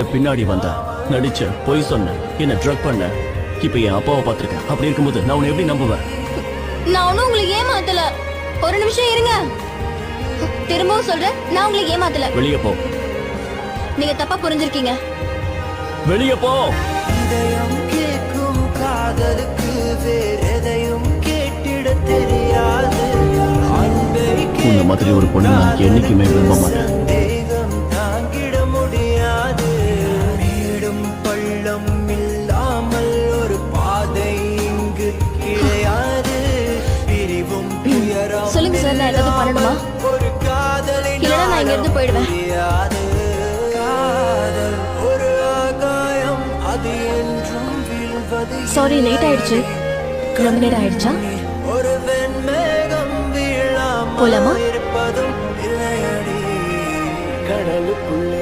என் பின்னாடி வந்த நடிச்ச பொய் சொன்ன என்ன ட்ரக் பண்ண இப்ப என் அப்பாவை பார்த்திருக்கேன். அப்படி இருக்கும்போது நான் உன்னை எப்படி நம்புவேன்? நான் ஒன்னும் உங்களுக்கு ஏமாத்தல. ஒரு நிமிஷம் இருங்க. திரும்பவும் சொல்றேன், நான் உங்களுக்கு ஏமாத்தல. வெளியே போ. நீங்க தப்பா புரிஞ்சிருக்கீங்க. வெளியே போ. இதயம் கேட்கும் காதலுக்கு வேற எதையும் கேட்டிட தெரியாது. உன்ன மாதிரி ஒரு பொண்ணு நான் என்னைக்குமே விரும்ப மாட்டேன். தேகம் தாங்கிட முடியாது. மேடும் பள்ளம் இல்லாமல் ஒரு பாதை இங்கு கிடையாது. பிரிவும் துயரம் சொல்லுங்க சார், நான் ஏதாவது பண்ணணுமா? ஒரு காதலின் இல்லைன்னா நான் இங்க இருந்து போயிடுவேன். காதல் ஒரு ஆகாயம், அது என்றும் வீழ்வது. சாரி, லேட் ஆயிடுச்சு. ரொம்ப நேரம் ஆயிடுச்சா? ஒரு வெண்மேகம் வீழாமல் போலாமா? இருப்பதும் இல்லையடி. கடலுக்குள்ளே